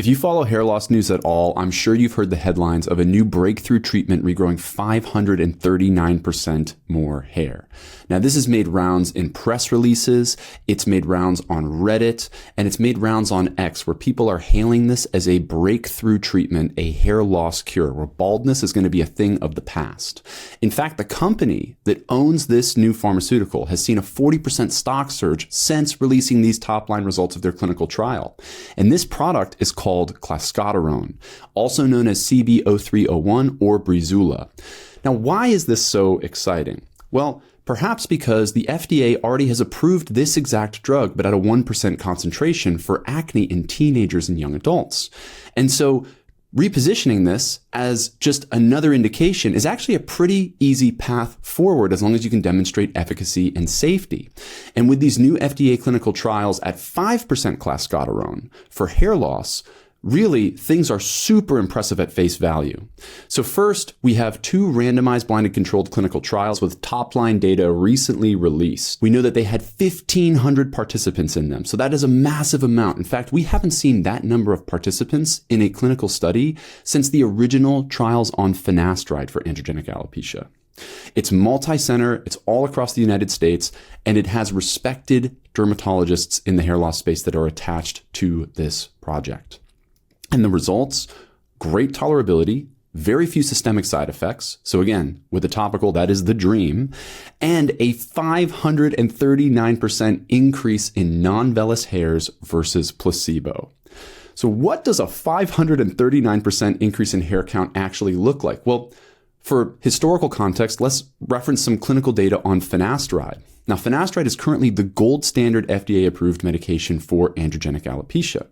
If you follow hair loss news at all, I'm sure you've heard the headlines of a new breakthrough treatment regrowing 539% more hair. Now, this has made rounds in press releases, it's made rounds on Reddit, and it's made rounds on X, where people are hailing this as a breakthrough treatment, a hair loss cure, where baldness is going to be a thing of the past. In fact, the company that owns this new pharmaceutical has seen a 40% stock surge since releasing these top-line results of their clinical trial. And this product is called Clascoterone, also known as CB0301 or Breezula. Now, why is this so exciting? Well, perhaps because the FDA already has approved this exact drug, but at a 1% concentration for acne in teenagers and young adults. And so repositioning this as just another indication is actually a pretty easy path forward as long as you can demonstrate efficacy and safety. And with these new FDA clinical trials at 5% Clascoterone for hair loss, really, things are super impressive at face value. So first, we have 2 randomized blinded controlled clinical trials with top-line data recently released. We know that they had 1,500 participants in them. So that is a massive amount. In fact, we haven't seen that number of participants in a clinical study since the original trials on finasteride for androgenic alopecia. It's multi-center, it's all across the United States, and it has respected dermatologists in the hair loss space that are attached to this project. And the results, great tolerability, very few systemic side effects. So again, with a topical, that is the dream, and a 539% increase in non-vellus hairs versus placebo. So what does a 539% increase in hair count actually look like? Well, for historical context, let's reference some clinical data on finasteride. Now, finasteride is currently the gold standard FDA-approved medication for androgenic alopecia.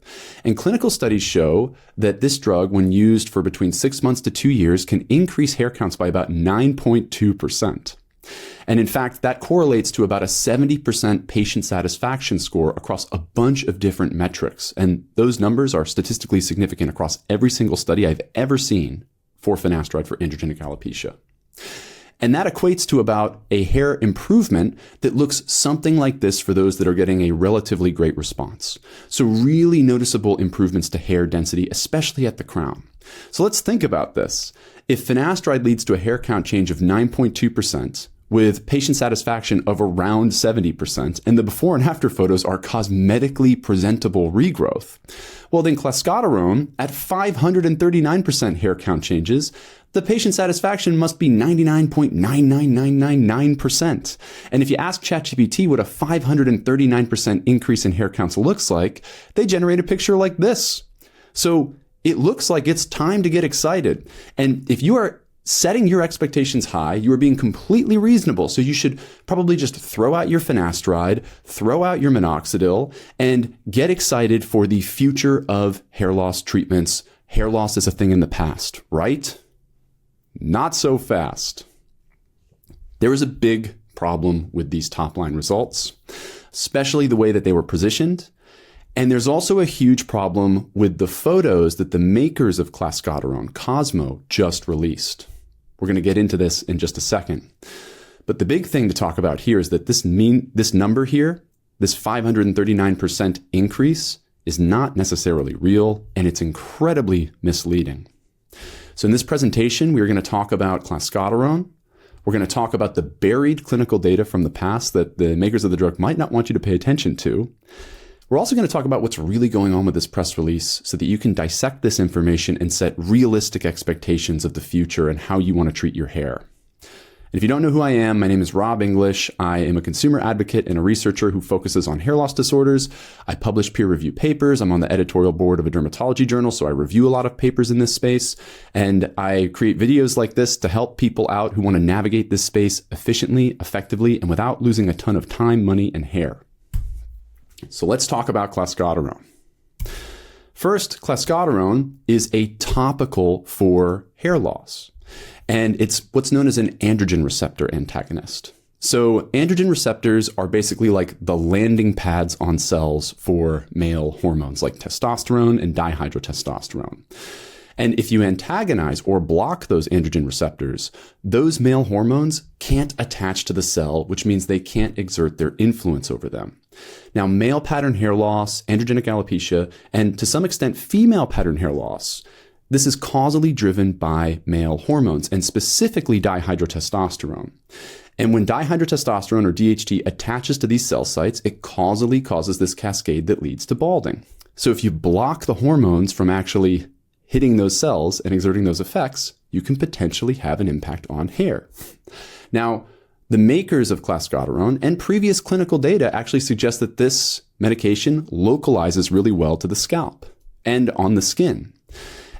And clinical studies show that this drug, when used for between 6 months to 2 years, can increase hair counts by about 9.2%. And in fact, that correlates to about a 70% patient satisfaction score across a bunch of different metrics. And those numbers are statistically significant across every single study I've ever seen for finasteride for androgenic alopecia. And that equates to about a hair improvement that looks something like this for those that are getting a relatively great response. So really noticeable improvements to hair density, especially at the crown. So let's think about this. If finasteride leads to a hair count change of 9.2%, with patient satisfaction of around 70%, and the before and after photos are cosmetically presentable regrowth, well then Clascoterone at 539% hair count changes, the patient satisfaction must be 99.99999%. And if you ask ChatGPT what a 539% increase in hair counts looks like, they generate a picture like this. So it looks like it's time to get excited. And if you are setting your expectations high, you are being completely reasonable. So you should probably just throw out your finasteride, throw out your Minoxidil, and get excited for the future of hair loss treatments. Hair loss is a thing in the past, right? Not so fast. There is a big problem with these top-line results, especially the way that they were positioned. And there's also a huge problem with the photos that the makers of Clascoterone, Cosmo, just released. We're going to get into this in just a second. But the big thing to talk about here is that this number here, this 539% increase, is not necessarily real, and it's incredibly misleading. So in this presentation, we're going to talk about Clascoterone. We're going to talk about the buried clinical data from the past that the makers of the drug might not want you to pay attention to. We're also going to talk about what's really going on with this press release so that you can dissect this information and set realistic expectations of the future and how you want to treat your hair. And if you don't know who I am, my name is Rob English. I am a consumer advocate and a researcher who focuses on hair loss disorders. I publish peer-reviewed papers. I'm on the editorial board of a dermatology journal, so I review a lot of papers in this space. And I create videos like this to help people out who want to navigate this space efficiently, effectively, and without losing a ton of time, money, and hair. So let's talk about Clascoterone. First, Clascoterone is a topical for hair loss, and it's what's known as an androgen receptor antagonist. So androgen receptors are basically like the landing pads on cells for male hormones like testosterone and dihydrotestosterone. And if you antagonize or block those androgen receptors, those male hormones can't attach to the cell, which means they can't exert their influence over them. Now, male pattern hair loss, androgenic alopecia, and to some extent female pattern hair loss, this is causally driven by male hormones, and specifically dihydrotestosterone. And when dihydrotestosterone, or DHT, attaches to these cell sites, it causally causes this cascade that leads to balding. So if you block the hormones from actually hitting those cells and exerting those effects, you can potentially have an impact on hair. Now, the makers of Clascoterone and previous clinical data actually suggest that this medication localizes really well to the scalp and on the skin.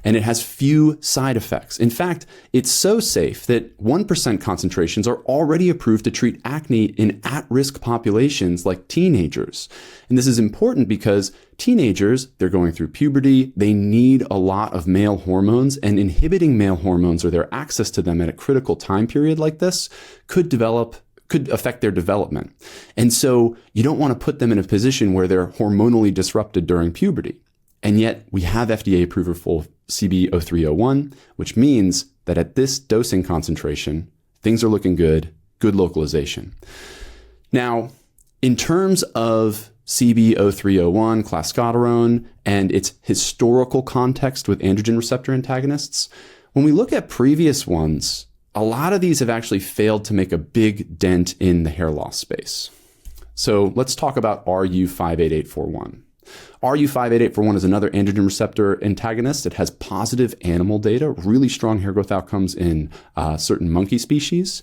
And it has few side effects. In fact, it's so safe that 1% concentrations are already approved to treat acne in at-risk populations like teenagers. And this is important because teenagers, they're going through puberty, they need a lot of male hormones, and inhibiting male hormones or their access to them at a critical time period like this could affect their development. And so you don't want to put them in a position where they're hormonally disrupted during puberty. And yet we have FDA approval for CB0301, which means that at this dosing concentration, things are looking good, good localization. Now, in terms of CB0301, Clascoterone, and its historical context with androgen receptor antagonists, when we look at previous ones, a lot of these have actually failed to make a big dent in the hair loss space. So let's talk about RU58841. RU58841 is another androgen receptor antagonist. It has positive animal data, really strong hair growth outcomes in certain monkey species.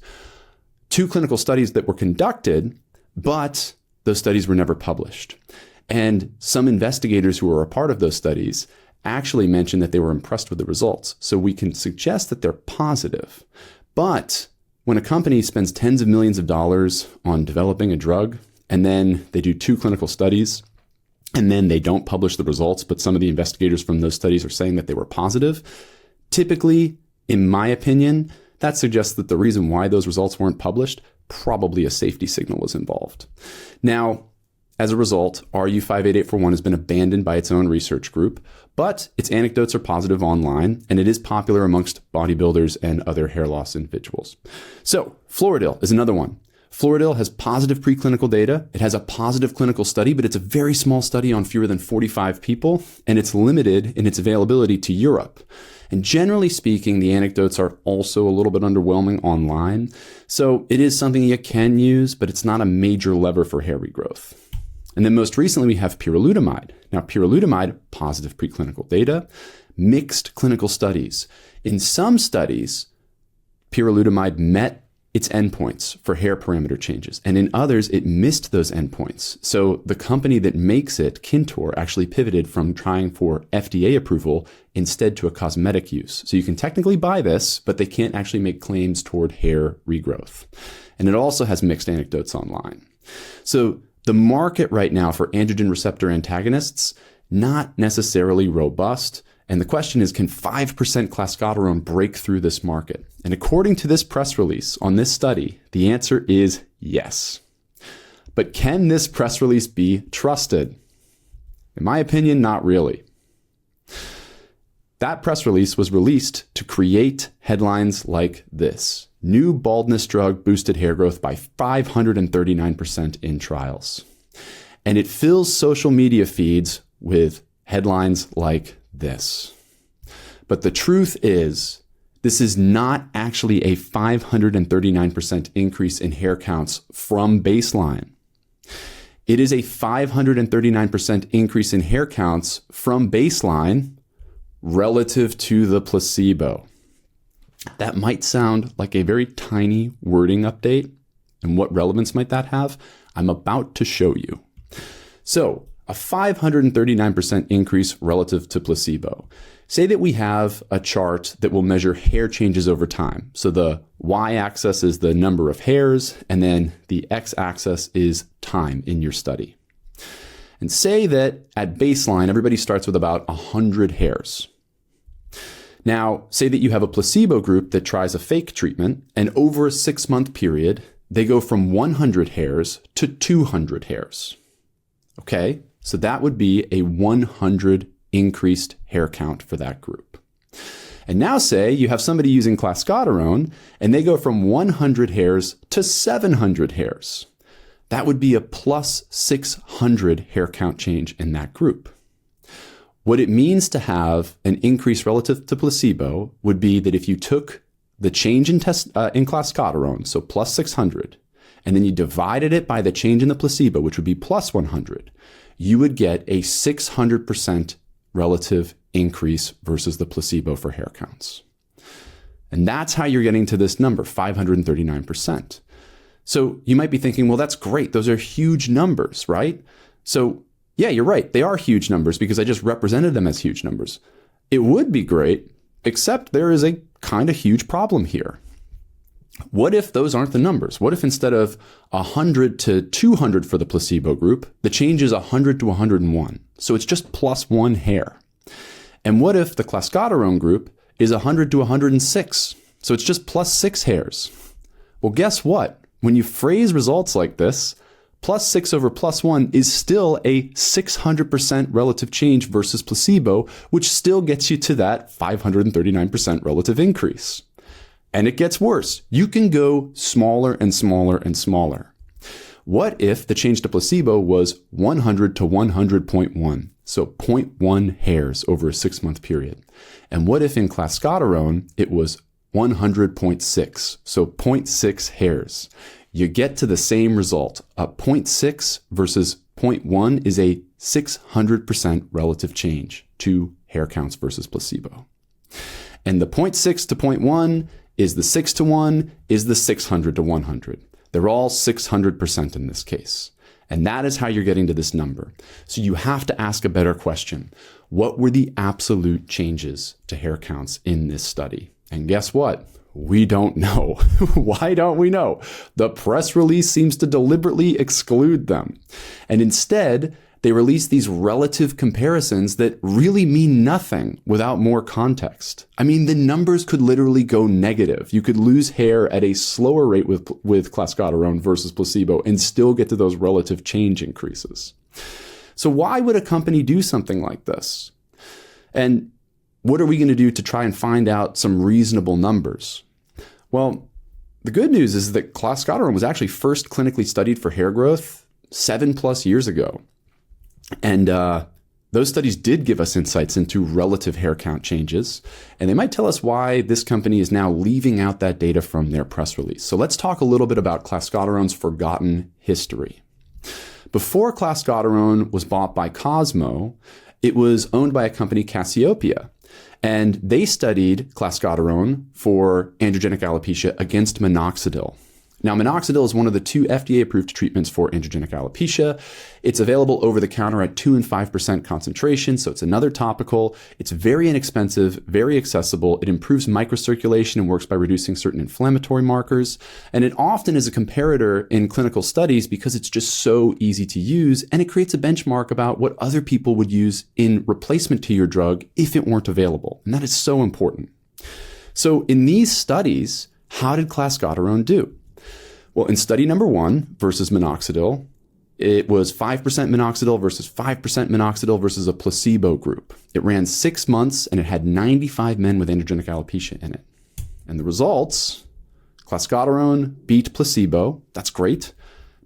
2 clinical studies that were conducted, but those studies were never published. And some investigators who were a part of those studies actually mentioned that they were impressed with the results. So we can suggest that they're positive. But when a company spends tens of millions of dollars on developing a drug, and then they do 2 clinical studies, and then they don't publish the results, but some of the investigators from those studies are saying that they were positive, typically, in my opinion, that suggests that the reason why those results weren't published, probably a safety signal was involved. Now, as a result, RU58841 has been abandoned by its own research group, but its anecdotes are positive online, and it is popular amongst bodybuilders and other hair loss individuals. So, Floridil is another one. Floridil has positive preclinical data. It has a positive clinical study, but it's a very small study on fewer than 45 people, and it's limited in its availability to Europe. And generally speaking, the anecdotes are also a little bit underwhelming online. So it is something you can use, but it's not a major lever for hair regrowth. And then most recently, we have piralutamide. Now, piralutamide, positive preclinical data, mixed clinical studies. In some studies, piralutamide met its endpoints for hair parameter changes. And in others, it missed those endpoints. So the company that makes it, Kintor, actually pivoted from trying for FDA approval instead to a cosmetic use. So you can technically buy this, but they can't actually make claims toward hair regrowth. And it also has mixed anecdotes online. So the market right now for androgen receptor antagonists, not necessarily robust. And the question is, can 5% Clascoterone break through this market? And according to this press release on this study, the answer is yes. But can this press release be trusted? In my opinion, not really. That press release was released to create headlines like this: new baldness drug boosted hair growth by 539% in trials. And it fills social media feeds with headlines like this. But the truth is, this is not actually a 539% increase in hair counts from baseline. It is a 539% increase in hair counts from baseline relative to the placebo. That might sound like a very tiny wording update. And what relevance might that have? I'm about to show you. So, a 539% increase relative to placebo. Say that we have a chart that will measure hair changes over time. So the y-axis is the number of hairs, and then the x-axis is time in your study. And say that at baseline, everybody starts with about 100 hairs. Now, say that you have a placebo group that tries a fake treatment, and over a 6-month period, they go from 100 hairs to 200 hairs. Okay? So that would be a 100 increased hair count for that group. And now say you have somebody using Clascoterone and they go from 100 hairs to 700 hairs. That would be a plus 600 hair count change in that group. What it means to have an increase relative to placebo would be that if you took the change in Clascoterone, so plus 600, and then you divided it by the change in the placebo, which would be plus 100, you would get a 600% relative increase versus the placebo for hair counts. And that's how you're getting to this number, 539%. So you might be thinking, well, that's great. Those are huge numbers, right? So yeah, you're right. They are huge numbers because I just represented them as huge numbers. It would be great, except there is a kind of huge problem here. What if those aren't the numbers? What if instead of 100 to 200 for the placebo group, the change is 100 to 101? So it's just plus 1 hair. And what if the Clascoterone group is 100 to 106? So it's just plus 6 hairs. Well, guess what? When you phrase results like this, plus 6 over plus 1 is still a 600% relative change versus placebo, which still gets you to that 539% relative increase. And it gets worse. You can go smaller and smaller and smaller. What if the change to placebo was 100 to 100.1? So 0.1 hairs over a 6-month period. And what if in Clascoterone it was 100.6? So 0.6 hairs. You get to the same result. A 0.6 versus 0.1 is a 600% relative change to hair counts versus placebo. And the 0.6 to 0.1 is the 6 to 1, is the 600 to 100. They're all 600% in this case. And that is how you're getting to this number. So you have to ask a better question. What were the absolute changes to hair counts in this study? And guess what? We don't know. Why don't we know? The press release seems to deliberately exclude them. And instead, they release these relative comparisons that really mean nothing without more context. I mean, the numbers could literally go negative. You could lose hair at a slower rate with Clascoterone versus placebo and still get to those relative change increases. So why would a company do something like this? And what are we going to do to try and find out some reasonable numbers? Well, the good news is that Clascoterone was actually first clinically studied for hair growth 7+ years ago. And those studies did give us insights into relative hair count changes, and they might tell us why this company is now leaving out that data from their press release. So let's talk a little bit about Clascoterone's forgotten history. Before Clascoterone was bought by Cosmo, it was owned by a company, Cassiopeia, and they studied Clascoterone for androgenic alopecia against Minoxidil. Now, Minoxidil is one of the 2 FDA-approved treatments for androgenic alopecia. It's available over the counter at 2 and 5% concentration, so it's another topical. It's very inexpensive, very accessible. It improves microcirculation and works by reducing certain inflammatory markers. And it often is a comparator in clinical studies because it's just so easy to use, and it creates a benchmark about what other people would use in replacement to your drug if it weren't available. And that is so important. So in these studies, how did Clascoterone do? Well, in study number 1 versus Minoxidil, it was 5% Minoxidil versus 5% Minoxidil versus a placebo group. It ran 6 months and it had 95 men with androgenic alopecia in it. And the results, Clascoterone beat placebo. That's great.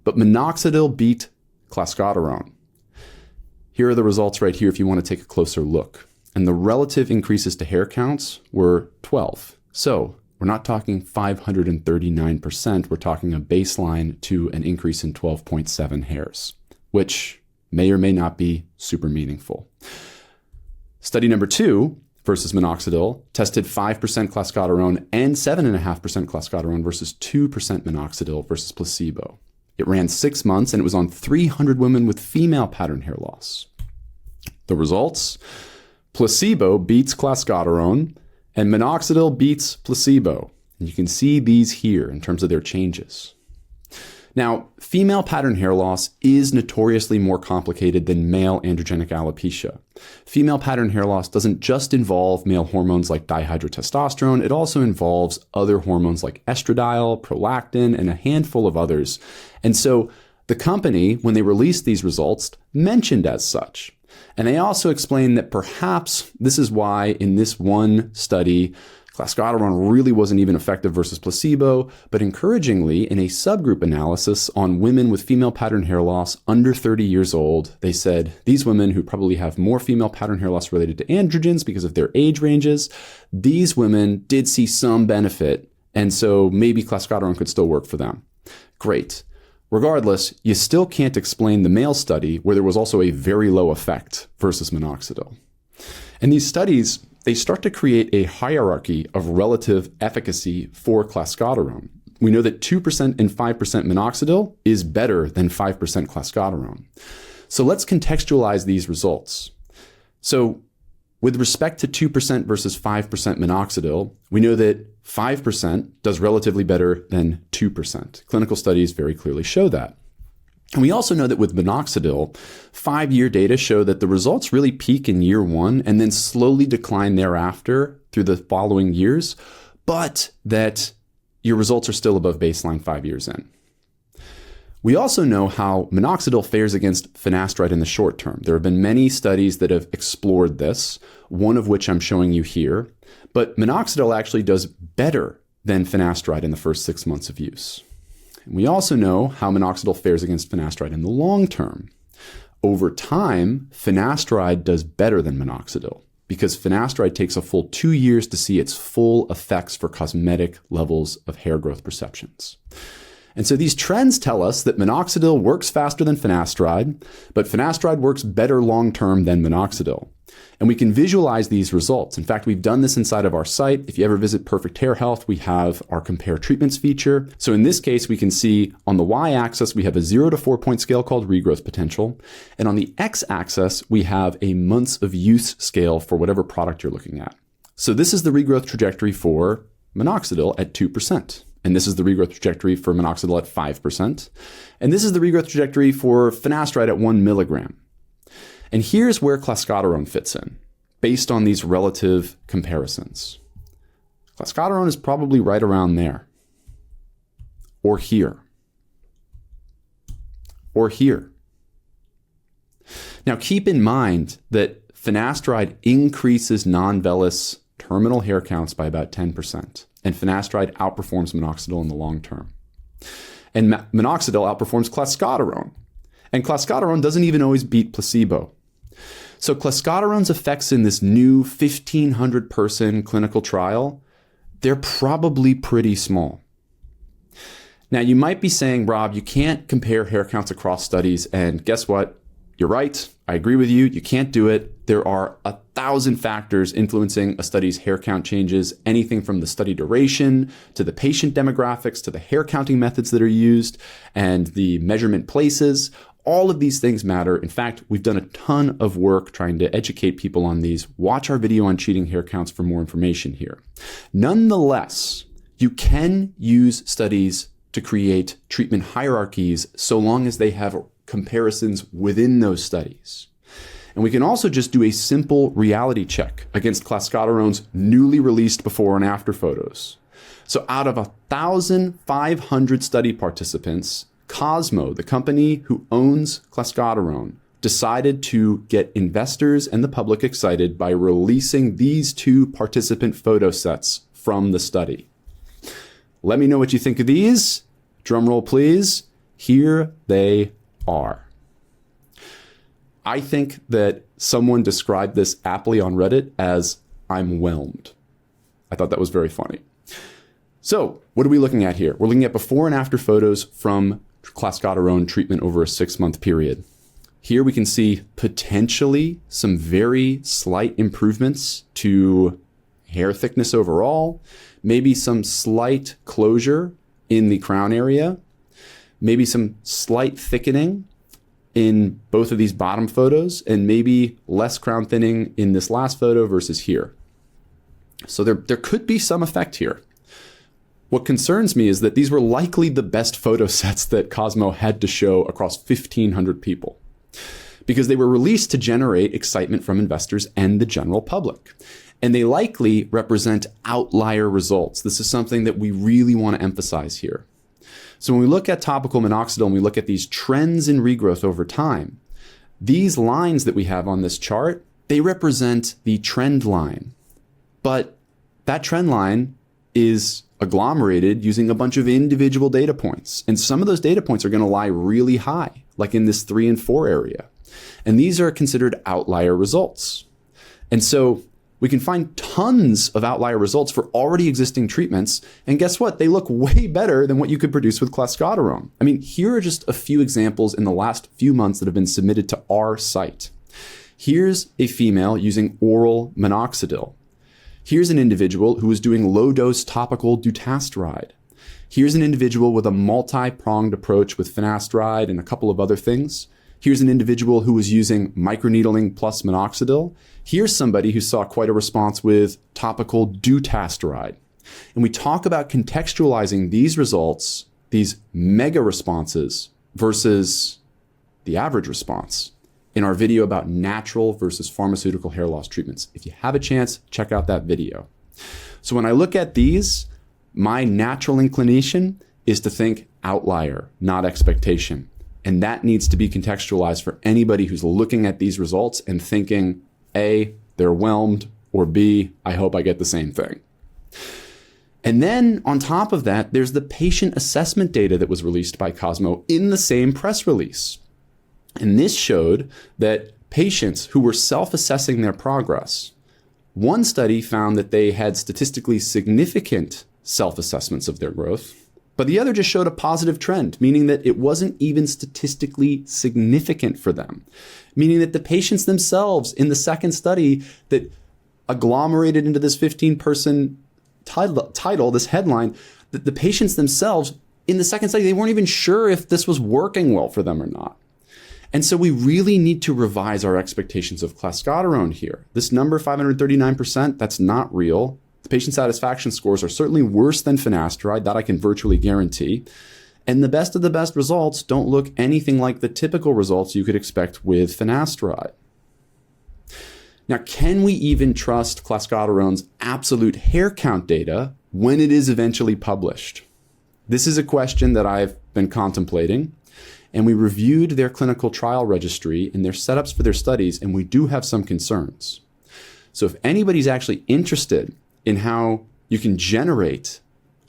But Minoxidil beat Clascoterone. Here are the results right here if you want to take a closer look. And the relative increases to hair counts were 12. So we're not talking 539%. We're talking a baseline to an increase in 12.7 hairs, which may or may not be super meaningful. Study number 2 versus Minoxidil tested 5% Clascoterone and 7.5% Clascoterone versus 2% Minoxidil versus placebo. It ran 6 months and it was on 300 women with female pattern hair loss. The results, placebo beats Clascoterone and Minoxidil beats placebo. And you can see these here in terms of their changes. Now, female pattern hair loss is notoriously more complicated than male androgenic alopecia. Female pattern hair loss doesn't just involve male hormones like dihydrotestosterone, it also involves other hormones like estradiol, prolactin, and a handful of others. And so the company, when they released these results, mentioned as such. And they also explain that perhaps this is why in this one study, Clascoterone really wasn't even effective versus placebo, but encouragingly, in a subgroup analysis on women with female pattern hair loss under 30 years old, they said these women who probably have more female pattern hair loss related to androgens because of their age ranges, these women did see some benefit, and so maybe Clascoterone could still work for them. Great. Regardless, you still can't explain the male study where there was also a very low effect versus Minoxidil. And these studies, they start to create a hierarchy of relative efficacy for Clascoterone. We know that 2% and 5% Minoxidil is better than 5% Clascoterone. So let's contextualize these results. So with respect to 2% versus 5% Minoxidil, we know that 5% does relatively better than 2%. Clinical studies very clearly show that. And we also know that with Minoxidil, 5-year data show that the results really peak in year 1 and then slowly decline thereafter through the following years, but that your results are still above baseline 5 years in. We also know how Minoxidil fares against finasteride in the short term. There have been many studies that have explored this, one of which I'm showing you here, but Minoxidil actually does better than finasteride in the first 6 months of use. And we also know how Minoxidil fares against finasteride in the long term. Over time, finasteride does better than Minoxidil because finasteride takes a full 2 years to see its full effects for cosmetic levels of hair growth perceptions. And so these trends tell us that Minoxidil works faster than finasteride, but finasteride works better long-term than Minoxidil. And we can visualize these results. In fact, we've done this inside of our site. If you ever visit Perfect Hair Health, we have our Compare Treatments feature. So in this case, we can see on the y-axis, we have a 0 to 4-point scale called regrowth potential. And on the x-axis, we have a months of use scale for whatever product you're looking at. So this is the regrowth trajectory for Minoxidil at 2%. And this is the regrowth trajectory for Minoxidil at 5%. And this is the regrowth trajectory for finasteride at 1 milligram. And here's where Clascoterone fits in, based on these relative comparisons. Clascoterone is probably right around there. Or here. Or here. Now keep in mind that finasteride increases non-vellus terminal hair counts by about 10%. And finasteride outperforms Minoxidil in the long term. And Minoxidil outperforms Clascoterone. And Clascoterone doesn't even always beat placebo. So Clascoterone's effects in this new 1,500-person clinical trial, they're probably pretty small. Now, you might be saying, Rob, you can't compare hair counts across studies. And guess what? You're right. I agree with you. You can't do it. There are 1,000 factors influencing a study's hair count changes, anything from the study duration to the patient demographics to the hair counting methods that are used and the measurement places. All of these things matter. In fact, we've done a ton of work trying to educate people on these. Watch our video on cheating hair counts for more information here. Nonetheless, you can use studies to create treatment hierarchies so long as they have comparisons within those studies. And we can also just do a simple reality check against Clascoterone's newly released before and after photos. So out of 1,500 study participants, Cosmo, the company who owns Clascoterone, decided to get investors and the public excited by releasing these 2 participant photo sets from the study. Let me know what you think of these. Drum roll, please. Here they are. I think that someone described this aptly on Reddit as "I'm whelmed." I thought that was very funny. So what are we looking at here? We're looking at before and after photos from Clascoterone treatment over a 6-month period. Here we can see potentially some very slight improvements to hair thickness overall, maybe some slight closure in the crown area, maybe some slight thickening in both of these bottom photos, and maybe less crown thinning in this last photo versus here. So there could be some effect here. What concerns me is that these were likely the best photo sets that Cosmo had to show across 1,500 people, because they were released to generate excitement from investors and the general public. And they likely represent outlier results. This is something that we really want to emphasize here. So when we look at topical Minoxidil and we look at these trends in regrowth over time, These lines that we have on this chart, they represent the trend line. But that trend line is agglomerated using a bunch of individual data points. And some of those data points are going to lie really high, like in this 3 and 4 area. And these are considered outlier results. And so we can find tons of outlier results for already existing treatments. And guess what? They look way better than what you could produce with Clascoterone. I mean, here are just a few examples in the last few months that have been submitted to our site. Here's a female using oral Minoxidil. Here's an individual who was doing low-dose topical dutasteride. Here's an individual with a multi-pronged approach with finasteride and a couple of other things. Here's an individual who was using microneedling plus Minoxidil. Here's somebody who saw quite a response with topical dutasteride. And we talk about contextualizing these results, these mega responses versus the average response, in our video about natural versus pharmaceutical hair loss treatments. If you have a chance, check out that video. So when I look at these, my natural inclination is to think outlier, not expectation. And that needs to be contextualized for anybody who's looking at these results and thinking, A, they're whelmed, or B, I hope I get the same thing. And then on top of that, there's the patient assessment data that was released by Cosmo in the same press release. And this showed that patients who were self-assessing their progress, one study found that they had statistically significant self-assessments of their growth, but the other just showed a positive trend, meaning that it wasn't even statistically significant for them, meaning that the patients themselves in the second study that agglomerated into this 15-person title, this headline, that the patients themselves in the second study, they weren't even sure if this was working well for them or not. And so we really need to revise our expectations of Clascoterone here. This number, 539%, that's not real. The patient satisfaction scores are certainly worse than finasteride, that I can virtually guarantee. And the best of the best results don't look anything like the typical results you could expect with finasteride. Now, can we even trust Clascoterone's absolute hair count data when it is eventually published? This is a question that I've been contemplating. And we reviewed their clinical trial registry and their setups for their studies, and we do have some concerns. So if anybody's actually interested in how you can generate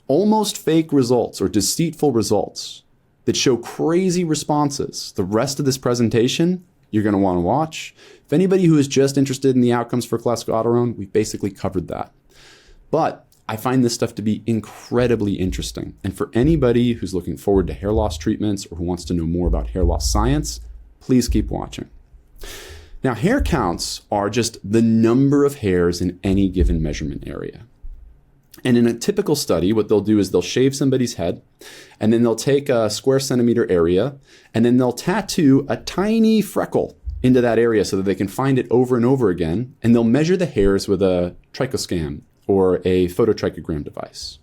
almost fake results or deceitful results that show crazy responses, the rest of this presentation, you're going to want to watch. If anybody who is just interested in the outcomes for Clascoterone, we basically covered that. But I find this stuff to be incredibly interesting. And for anybody who's looking forward to hair loss treatments or who wants to know more about hair loss science, please keep watching. Now, hair counts are just the number of hairs in any given measurement area. And in a typical study, what they'll do is they'll shave somebody's head, and then they'll take a square centimeter area, and then they'll tattoo a tiny freckle into that area so that they can find it over and over again, and they'll measure the hairs with a trichoscan, or a phototrichogram device.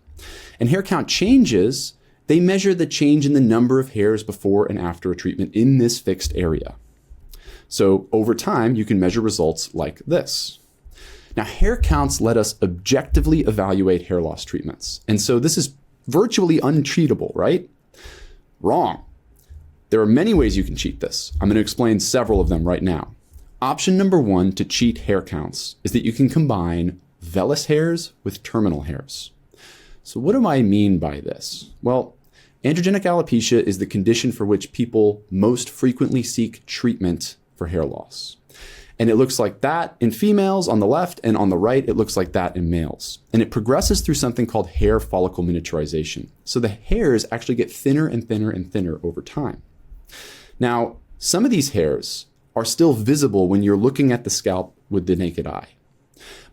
And hair count changes, they measure the change in the number of hairs before and after a treatment in this fixed area. So over time, you can measure results like this. Now, hair counts let us objectively evaluate hair loss treatments. And so this is virtually untreatable, right? Wrong. There are many ways you can cheat this. I'm going to explain several of them right now. Option number 1 to cheat hair counts is that you can combine vellus hairs with terminal hairs. So what do I mean by this? Well, androgenic alopecia is the condition for which people most frequently seek treatment for hair loss. And it looks like that in females on the left, and on the right, it looks like that in males. And it progresses through something called hair follicle miniaturization. So the hairs actually get thinner and thinner and thinner over time. Now, some of these hairs are still visible when you're looking at the scalp with the naked eye.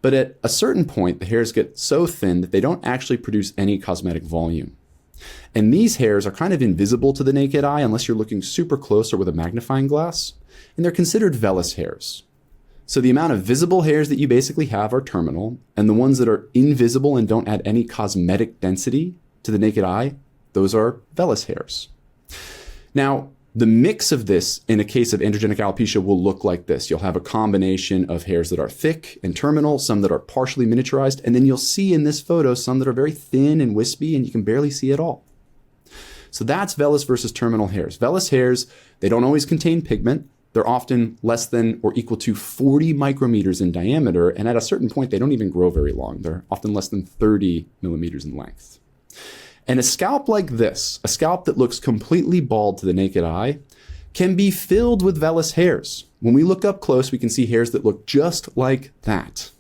But at a certain point, the hairs get so thin that they don't actually produce any cosmetic volume. And these hairs are kind of invisible to the naked eye unless you're looking super close or with a magnifying glass, and they're considered vellus hairs. So the amount of visible hairs that you basically have are terminal, and the ones that are invisible and don't add any cosmetic density to the naked eye, those are vellus hairs. Now, the mix of this in a case of androgenic alopecia will look like this. You'll have a combination of hairs that are thick and terminal, some that are partially miniaturized, and then you'll see in this photo some that are very thin and wispy and you can barely see at all. So that's vellus versus terminal hairs. Vellus hairs, they don't always contain pigment. They're often less than or equal to 40 micrometers in diameter, and at a certain point, they don't even grow very long. They're often less than 30 millimeters in length. And a scalp like this, a scalp that looks completely bald to the naked eye, can be filled with vellus hairs. When we look up close, we can see hairs that look just like that.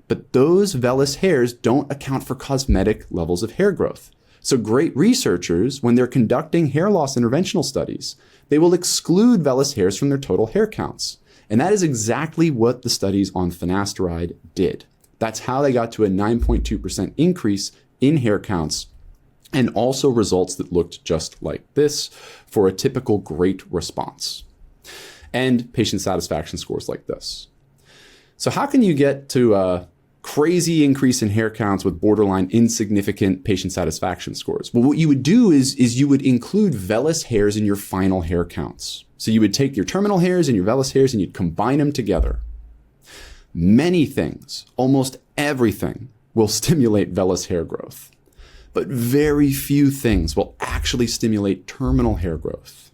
But those vellus hairs don't account for cosmetic levels of hair growth. So great researchers, when they're conducting hair loss interventional studies, they will exclude vellus hairs from their total hair counts. And that is exactly what the studies on finasteride did. That's how they got to a 9.2% increase in hair counts, and also results that looked just like this for a typical great response. And patient satisfaction scores like this. So how can you get to a crazy increase in hair counts with borderline insignificant patient satisfaction scores? Well, what you would do is you would include vellus hairs in your final hair counts. So you would take your terminal hairs and your vellus hairs and you'd combine them together. Many things, almost everything, will stimulate vellus hair growth. But very few things will actually stimulate terminal hair growth.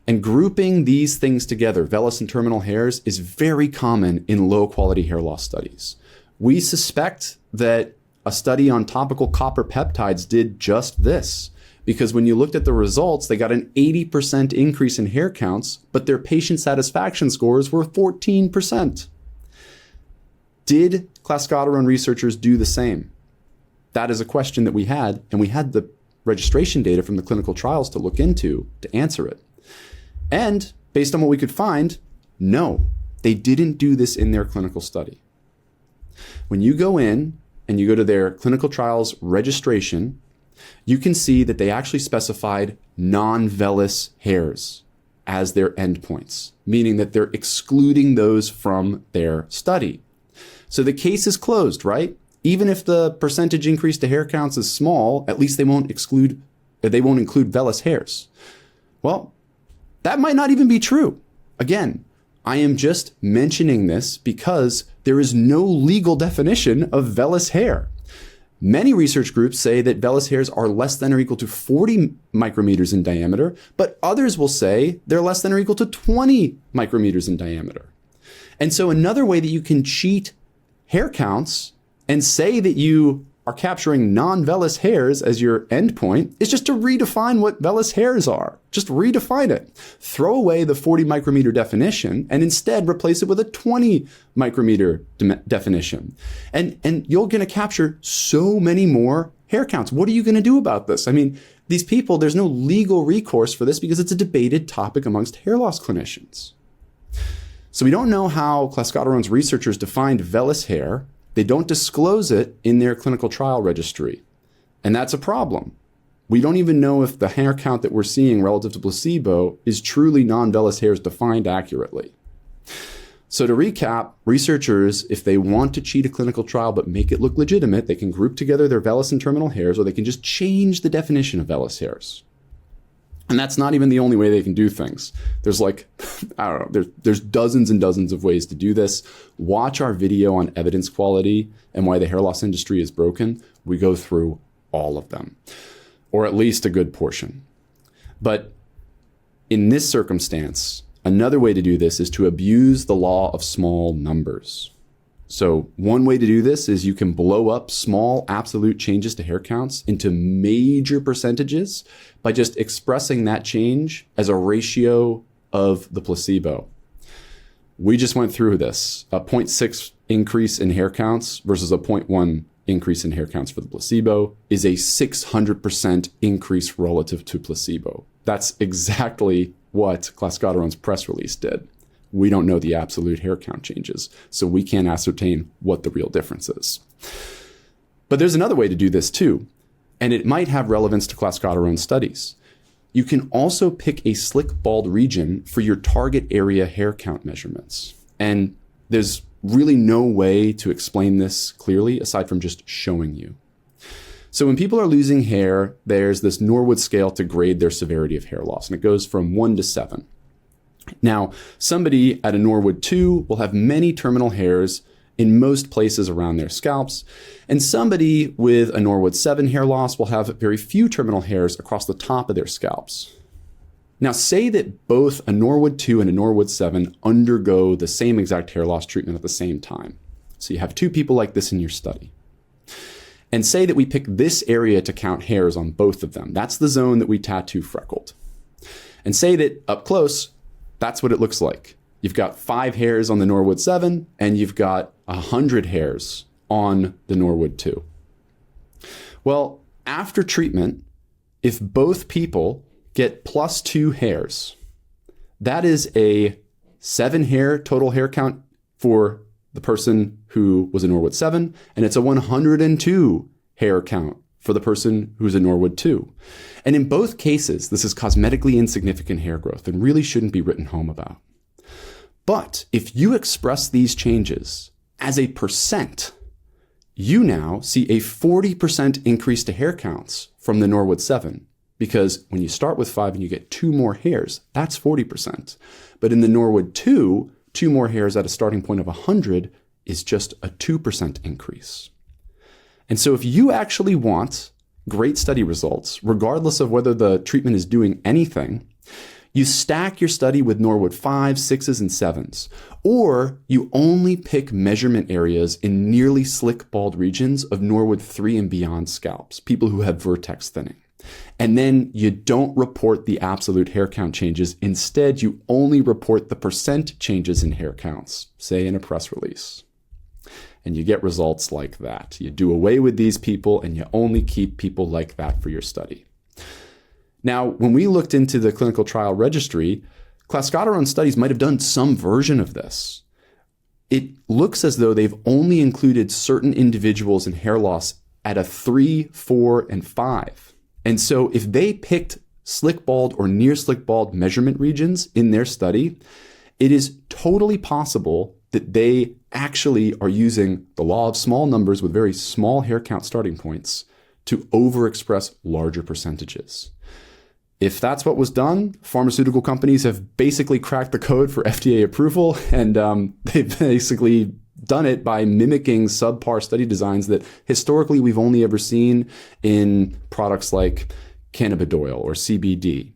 And grouping these things together, vellus and terminal hairs, is very common in low quality hair loss studies. We suspect that a study on topical copper peptides did just this, because when you looked at the results, they got an 80% increase in hair counts, but their patient satisfaction scores were 14%. Did Clascoterone researchers do the same? That is a question that we had, and we had the registration data from the clinical trials to look into to answer it. And based on what we could find, no, they didn't do this in their clinical study. When you go in and you go to their clinical trials registration, you can see that they actually specified non-vellus hairs as their endpoints, meaning that they're excluding those from their study. So the case is closed, right? Even if the percentage increase to hair counts is small, at least they won't include vellus hairs. Well, that might not even be true. Again, I am just mentioning this because there is no legal definition of vellus hair. Many research groups say that vellus hairs are less than or equal to 40 micrometers in diameter, but others will say they're less than or equal to 20 micrometers in diameter. And so another way that you can cheat hair counts and say that you are capturing non-vellus hairs as your endpoint is just to redefine what vellus hairs are. Just redefine it. Throw away the 40 micrometer definition and instead replace it with a 20 micrometer definition. And you're going to capture so many more hair counts. What are you going to do about this? I mean, these people, there's no legal recourse for this because it's a debated topic amongst hair loss clinicians. So we don't know how Clascoterone's researchers defined vellus hair. They don't disclose it in their clinical trial registry. And that's a problem. We don't even know if the hair count that we're seeing relative to placebo is truly non-vellus hairs defined accurately. So to recap, researchers, if they want to cheat a clinical trial but make it look legitimate, they can group together their vellus and terminal hairs, or they can just change the definition of vellus hairs. And that's not even the only way they can do things. There's like, I don't know, there's dozens and dozens of ways to do this. Watch our video on evidence quality and why the hair loss industry is broken. We go through all of them, or at least a good portion. But in this circumstance, another way to do this is to abuse the law of small numbers. So one way to do this is you can blow up small absolute changes to hair counts into major percentages by just expressing that change as a ratio of the placebo. We just went through this. A 0.6 increase in hair counts versus a 0.1 increase in hair counts for the placebo is a 600% increase relative to placebo. That's exactly what Clascoterone's press release did. We don't know the absolute hair count changes, so we can't ascertain what the real difference is. But there's another way to do this too, and it might have relevance to Clascoterone studies. You can also pick a slick bald region for your target area hair count measurements. And there's really no way to explain this clearly aside from just showing you. So when people are losing hair, there's this Norwood scale to grade their severity of hair loss, and it goes from 1 to 7. Now, somebody at a Norwood 2 will have many terminal hairs in most places around their scalps, and somebody with a Norwood 7 hair loss will have very few terminal hairs across the top of their scalps. Now, say that both a Norwood 2 and a Norwood 7 undergo the same exact hair loss treatment at the same time. So you have two people like this in your study. And say that we pick this area to count hairs on both of them. That's the zone that we tattoo freckled. And say that up close, that's what it looks like. You've got 5 hairs on the Norwood 7, and you've got 100 hairs on the Norwood 2. Well, after treatment, if both people get +2 hairs, that is a 7 hair total hair count for the person who was a Norwood 7, and it's a 102 hair count for the person who's a Norwood 2. And in both cases, this is cosmetically insignificant hair growth and really shouldn't be written home about. But if you express these changes as a percent, you now see a 40% increase to hair counts from the Norwood 7. Because when you start with 5 and you get 2 more hairs, that's 40%. But in the Norwood 2, 2 more hairs at a starting point of 100 is just a 2% increase. And so if you actually want great study results, regardless of whether the treatment is doing anything, you stack your study with Norwood 5s, 6s, and 7s. Or you only pick measurement areas in nearly slick bald regions of Norwood 3 and beyond scalps, people who have vertex thinning. And then you don't report the absolute hair count changes. Instead, you only report the percent changes in hair counts, say in a press release. And you get results like that. You do away with these people and you only keep people like that for your study. Now, when we looked into the clinical trial registry, Clascoterone studies might have done some version of this. It looks as though they've only included certain individuals in hair loss at a 3, 4, and 5. And so if they picked slick bald or near slick bald measurement regions in their study, it is totally possible that they actually are using the law of small numbers with very small hair count starting points to overexpress larger percentages. If that's what was done, pharmaceutical companies have basically cracked the code for FDA approval, and they've basically done it by mimicking subpar study designs that historically we've only ever seen in products like cannabidiol or CBD.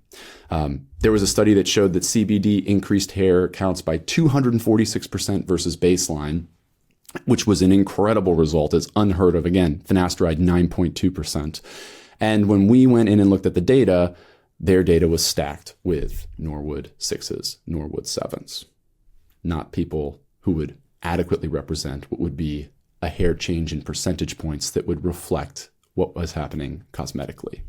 There was a study that showed that CBD increased hair counts by 246% versus baseline, which was an incredible result. It's unheard of. Again, finasteride 9.2%. And when we went in and looked at the data, their data was stacked with Norwood 6s, Norwood 7s, not people who would adequately represent what would be a hair change in percentage points that would reflect what was happening cosmetically.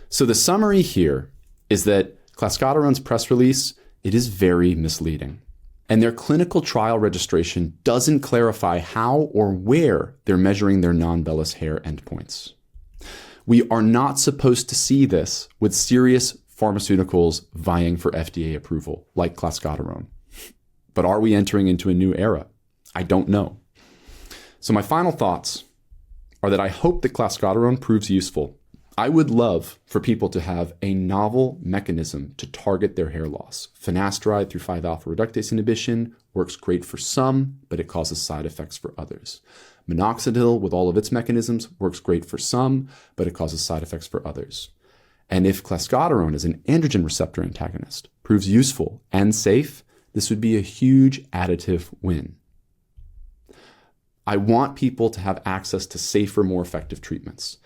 So the summary here is that Clascoterone's press release, it is very misleading. And their clinical trial registration doesn't clarify how or where they're measuring their non-vellus hair endpoints. We are not supposed to see this with serious pharmaceuticals vying for FDA approval, like Clascoterone. But are we entering into a new era? I don't know. So my final thoughts are that I hope that Clascoterone proves useful. I would love for people to have a novel mechanism to target their hair loss. Finasteride through 5-alpha reductase inhibition works great for some, but it causes side effects for others. Minoxidil, with all of its mechanisms, works great for some, but it causes side effects for others. And if Clascoterone as an androgen receptor antagonist proves useful and safe, this would be a huge additive win. I want people to have access to safer, more effective treatments.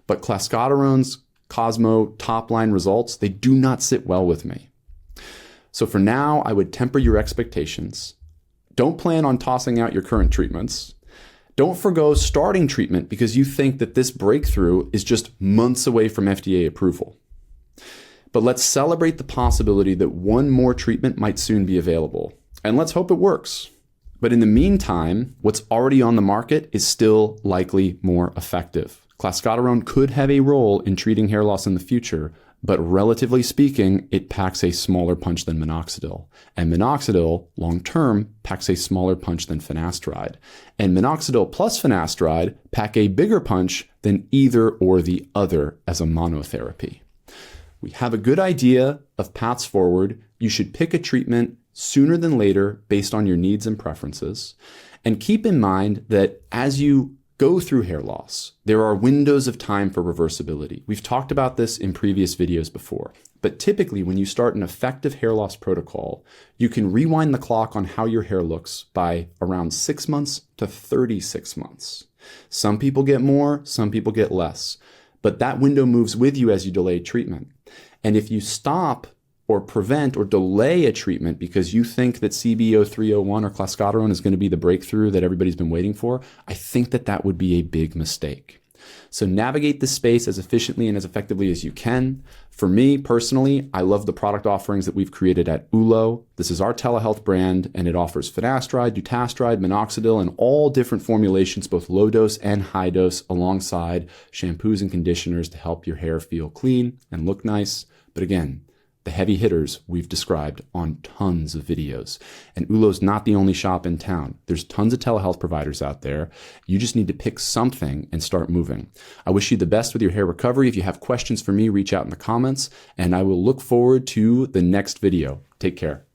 But Clascoterone's Cosmo top-line results, they do not sit well with me. So for now, I would temper your expectations. Don't plan on tossing out your current treatments. Don't forgo starting treatment because you think that this breakthrough is just months away from FDA approval. But let's celebrate the possibility that one more treatment might soon be available. And let's hope it works. But in the meantime, what's already on the market is still likely more effective. Clascoterone could have a role in treating hair loss in the future, but relatively speaking, it packs a smaller punch than minoxidil. And minoxidil, long-term, packs a smaller punch than finasteride. And minoxidil plus finasteride pack a bigger punch than either or the other as a monotherapy. We have a good idea of paths forward. You should pick a treatment sooner than later based on your needs and preferences. And keep in mind that as you go through hair loss, there are windows of time for reversibility. We've talked about this in previous videos before, But typically, when you start an effective hair loss protocol, you can rewind the clock on how your hair looks by around 6 months to 36 months. Some people get more, some people get less, but that window moves with you as you delay treatment. And if you stop or prevent or delay a treatment because you think that CB0301 or Clascoterone is going to be the breakthrough that everybody's been waiting for, I think that that would be a big mistake. So navigate this space as efficiently and as effectively as you can. For me personally, I love the product offerings that we've created at Ulo. This is our telehealth brand, and it offers finasteride, dutasteride, minoxidil, and all different formulations, both low dose and high dose, alongside shampoos and conditioners to help your hair feel clean and look nice. But again, the heavy hitters we've described on tons of videos. And Ulo's not the only shop in town. There's tons of telehealth providers out there. You just need to pick something and start moving. I wish you the best with your hair recovery. If you have questions for me, reach out in the comments, and I will look forward to the next video. Take care.